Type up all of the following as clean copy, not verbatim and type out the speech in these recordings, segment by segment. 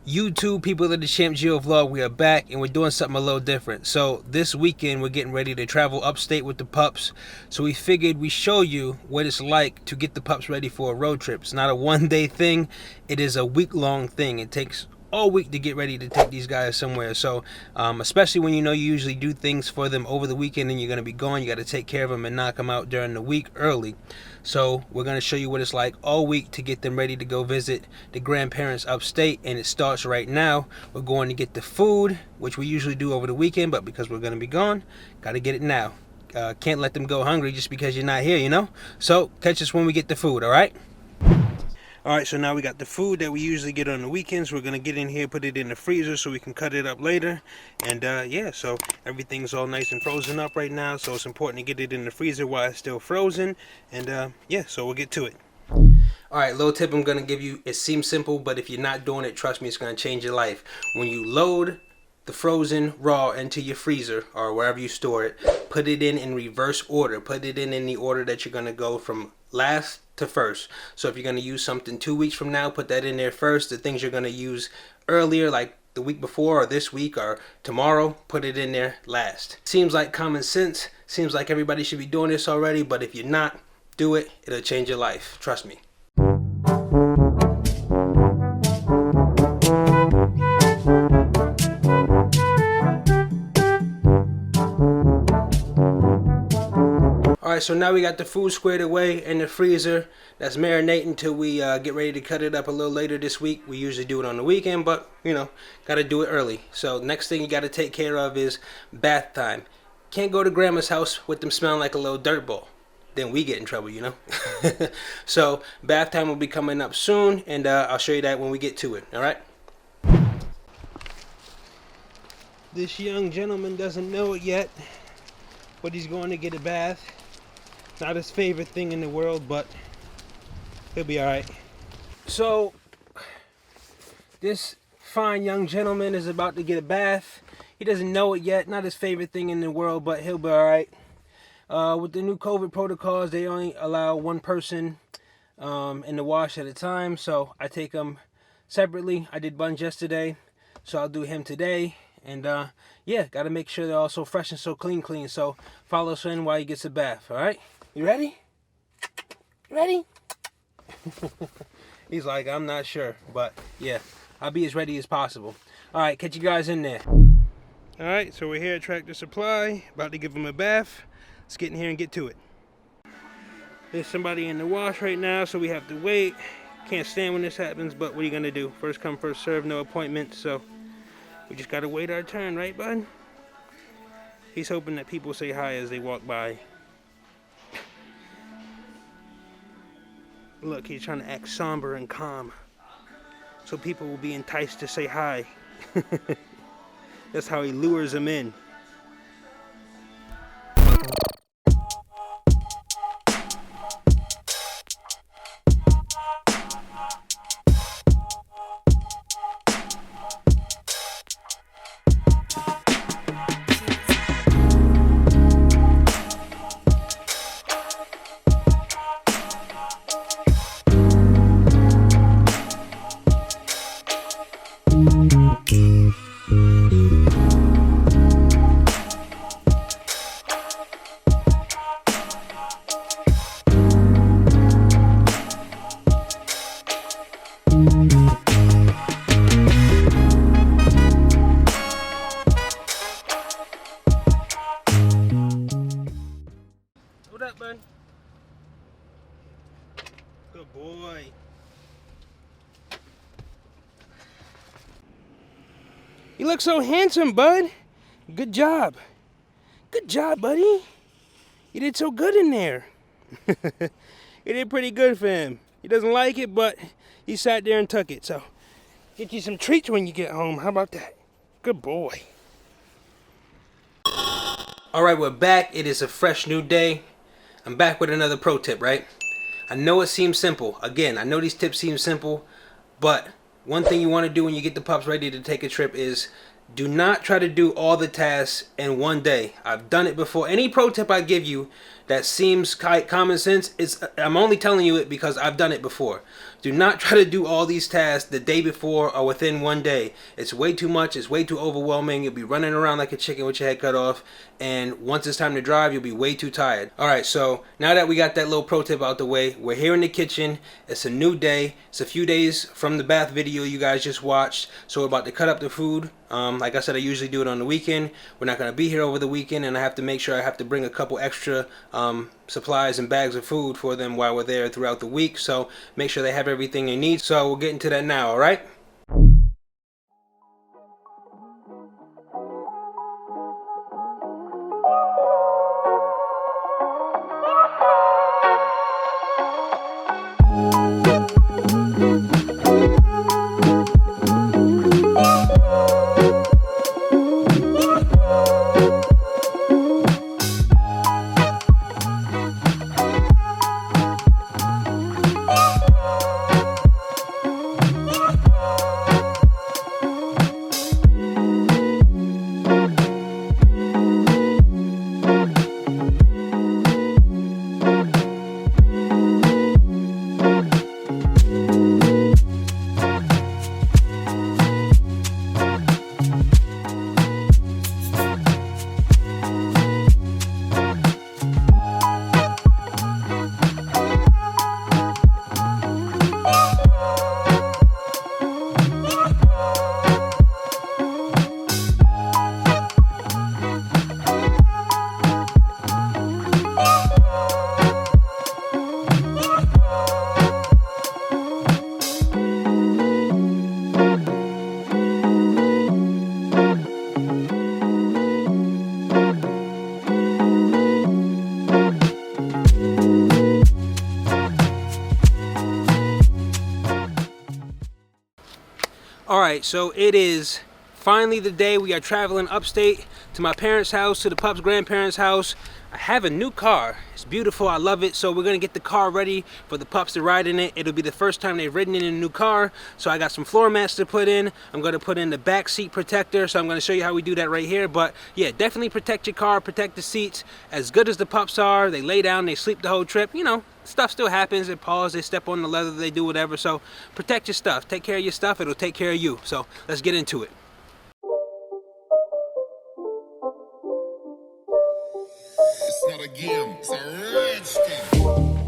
YouTube people of the Champ Geo vlog, we are back and we're doing something a little different. So this weekend we're getting ready to travel upstate with the pups. So we figured we show you what it's like to get the pups ready for a road trip. It's not a one-day thing, it is a week-long thing. It takes all week to get ready to take these guys somewhere. So especially when you know you usually do things for them over the weekend and you're going to be gone, you got to take care of them and knock them out during the week early. So we're going to show you what it's like all week to get them ready to go visit the grandparents upstate, and it starts right now. We're going to get the food, which we usually do over the weekend, but because we're going to be gone, got to get it now. Can't let them go hungry just because you're not here, you know. So catch us when we get the food. All right. Alright, so now we got the food that we usually get on the weekends. We're going to get in here, put it in the freezer so we can cut it up later. And yeah, so everything's all nice and frozen up right now. So it's important to get it in the freezer while it's still frozen. And yeah, so we'll get to it. Alright, little tip I'm going to give you. It seems simple, but if you're not doing it, trust me, it's going to change your life. When you load the frozen raw into your freezer or wherever you store it, put it in reverse order. Put it in the order that you're going to go from last to first. So if you're going to use something 2 weeks from now, put that in there first. The things you're going to use earlier, like the week before or this week or tomorrow, put it in there last. Seems like common sense. Seems like everybody should be doing this already, but if you're not, do it. It'll change your life. Trust me. Alright, so now we got the food squared away in the freezer. That's marinating until we get ready to cut it up a little later this week. We usually do it on the weekend, but, you know, got to do it early. So next thing you got to take care of is bath time. Can't go to grandma's house with them smelling like a little dirt ball. Then we get in trouble, you know. So bath time will be coming up soon, and I'll show you that when we get to it, alright? This young gentleman doesn't know it yet, but he's going to get a bath. Not his favorite thing in the world, but he'll be alright. So, this fine young gentleman is about to get a bath. He doesn't know it yet. Not his favorite thing in the world, but he'll be alright. With the new COVID protocols, they only allow one person in the wash at a time. So, I take him separately. I did Buns yesterday, so I'll do him today. And, yeah, got to make sure they're all so fresh and so clean. So, follow us in while he gets a bath, alright? You ready? You ready? He's like, I'm not sure, but yeah, I'll be as ready as possible. Alright, catch you guys in there. Alright, so we're here at Tractor Supply, about to give him a bath. Let's get in here and get to it. There's somebody in the wash right now, so we have to wait. Can't stand when this happens, but what are you gonna do? First come, first serve, no appointment, so we just gotta wait our turn, right, bud? He's hoping that people say hi as they walk by. Look, he's trying to act somber and calm, so people will be enticed to say hi. That's how he lures them in. What up, bud? Good boy. You look so handsome, bud. Good job. Good job, buddy. You did so good in there. You did pretty good for him. He doesn't like it, but he sat there and took it. So, get you some treats when you get home. How about that? Good boy. Alright, we're back. It is a fresh new day. I'm back with another pro tip, right? I know it seems simple. Again, I know these tips seem simple, but one thing you want to do when you get the pups ready to take a trip is do not try to do all the tasks in one day. I've done it before. Any pro tip I give you, that seems common sense. I'm only telling you it because I've done it before. Do not try to do all these tasks the day before or within one day. It's way too much. It's way too overwhelming. You'll be running around like a chicken with your head cut off. And once it's time to drive, you'll be way too tired. All right, so now that we got that little pro tip out the way, we're here in the kitchen. It's a new day. It's a few days from the bath video you guys just watched. So we're about to cut up the food. Like I said, I usually do it on the weekend. We're not going to be here over the weekend, and I have to make sure I have to bring a couple extra supplies and bags of food for them while we're there throughout the week. So make sure they have everything they need. So we'll get into that now, all right? Alright, so it is finally the day. We are traveling upstate to my parents' house, to the pups' grandparents' house. I have a new car. It's beautiful. I love it. So we're going to get the car ready for the pups to ride in it. It'll be the first time they've ridden in a new car. So I got some floor mats to put in. I'm going to put in the back seat protector. So I'm going to show you how we do that right here. But yeah, definitely protect your car, protect the seats. As good as the pups are, they lay down, they sleep the whole trip. You know, stuff still happens. They pause, they step on the leather, they do whatever. So protect your stuff. Take care of your stuff. It'll take care of you. So let's get into it. It's not a game, it's a rich thing.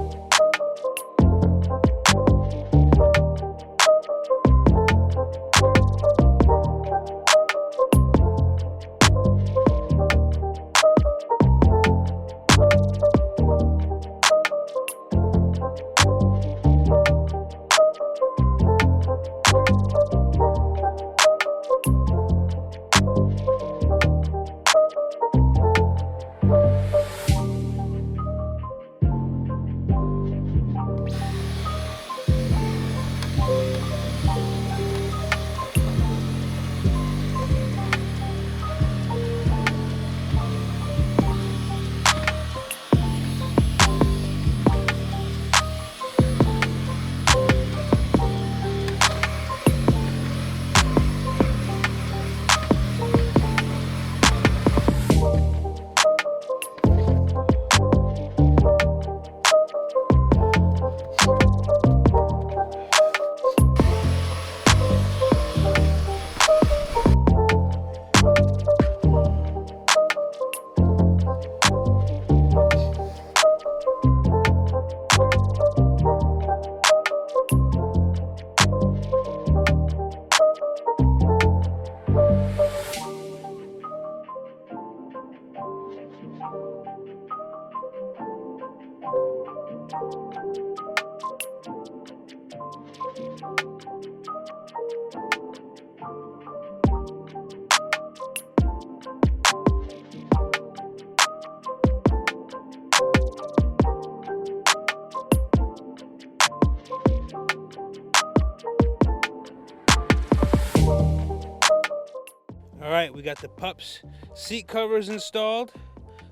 Alright, we got the pups seat covers installed,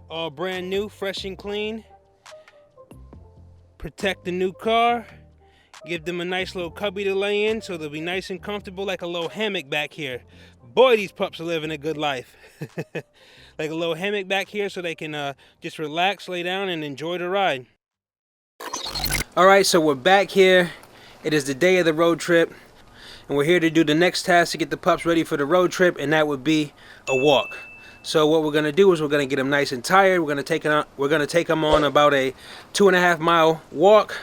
all brand new, fresh and clean. Protect the new car, give them a nice little cubby to lay in so they'll be nice and comfortable, like a little hammock back here. boy, these pups are living a good life. Like a little hammock back here so they can just relax, lay down, and enjoy the ride. Alright, so we're back here. It is the day of the road trip, and we're here to do the next task to get the pups ready for the road trip, and that would be a walk. So what we're gonna do is we're gonna get them nice and tired. We're gonna take them on about a 2.5 mile walk.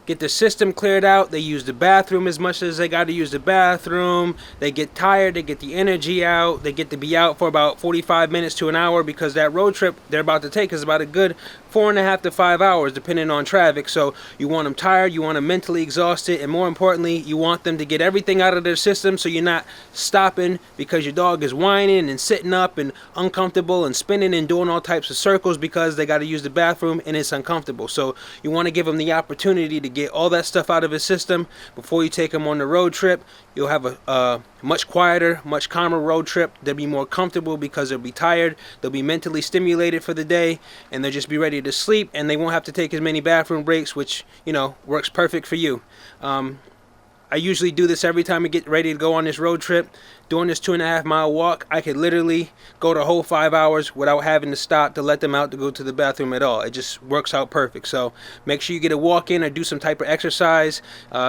Get the system cleared out. They use the bathroom as much as they got to use the bathroom. They get tired. They get the energy out. They get to be out for about 45 minutes to an hour, because that road trip they're about to take is about a good 4.5 to 5 hours depending on traffic. So you want them tired, you want them mentally exhausted, and more importantly, you want them to get everything out of their system, so you're not stopping because your dog is whining and sitting up and uncomfortable and spinning and doing all types of circles because they got to use the bathroom and it's uncomfortable. So you want to give them the opportunity to get all that stuff out of his system before you take them on the road trip. You'll have a much quieter, much calmer road trip. They'll be more comfortable because they'll be tired, they'll be mentally stimulated for the day, and they'll just be ready to sleep, and they won't have to take as many bathroom breaks, which, you know, works perfect for you. I usually do this every time I get ready to go on this road trip. Doing this 2.5 mile walk, I could literally go the whole 5 hours without having to stop to let them out to go to the bathroom at all. It just works out perfect. So make sure you get a walk in or do some type of exercise.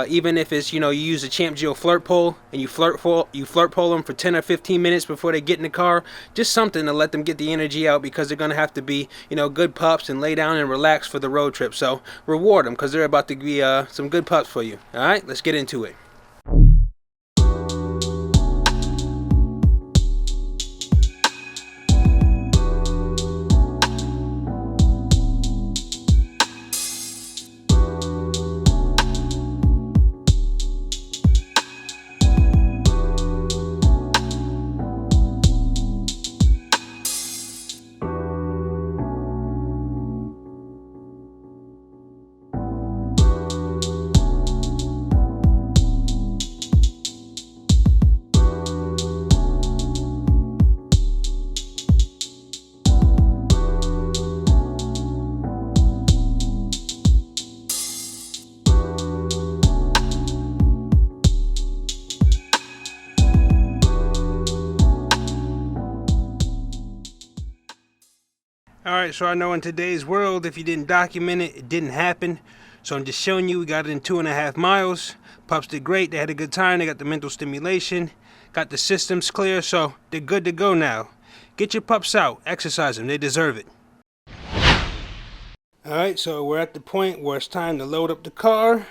Even if it's, you know, you use a Champ Geo flirt pole and you flirt pole them for 10 or 15 minutes before they get in the car. Just something to let them get the energy out, because they're gonna have to be, you know, good pups and lay down and relax for the road trip. So reward them, because they're about to be some good pups for you. All right, let's get into it. Alright, so I know in today's world, if you didn't document it, it didn't happen. So I'm just showing you, we got it in 2.5 miles. Pups did great, they had a good time, they got the mental stimulation, got the systems clear, so they're good to go now. Get your pups out, exercise them, they deserve it. Alright, so we're at the point where it's time to load up the car.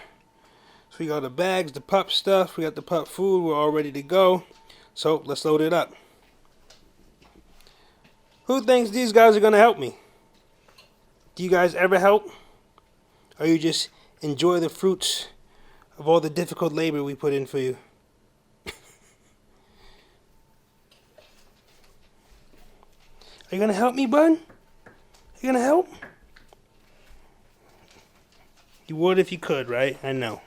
So we got the bags, the pup stuff, we got the pup food, we're all ready to go. So let's load it up. Who thinks these guys are going to help me? Do you guys ever help? Or you just enjoy the fruits of all the difficult labor we put in for you? Are you going to help me, bud? Are you going to help? You would if you could, right? I know.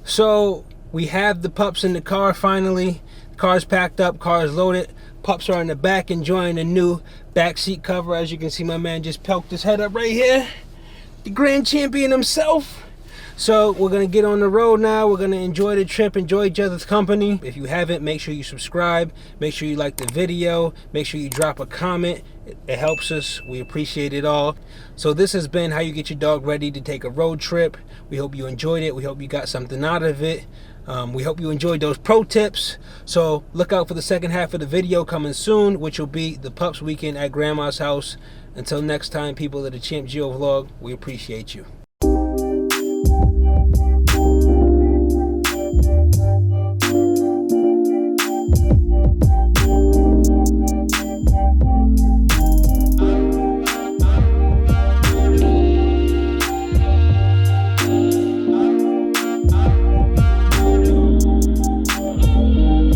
So we have the pups in the car finally. Car's packed up, car's loaded. Pups are in the back enjoying the new back seat cover. As you can see, my man just poked his head up right here. The grand champion himself. So we're gonna get on the road now. We're gonna enjoy the trip, enjoy each other's company. If you haven't, make sure you subscribe. Make sure you like the video. Make sure you drop a comment. It helps us. We appreciate it all. So this has been how you get your dog ready to take a road trip. We hope you enjoyed it. We hope you got something out of it. We hope you enjoyed those pro tips. So look out for the second half of the video coming soon, which will be the pups weekend at grandma's house. Until next time, people of the Champ Geo vlog, we appreciate you.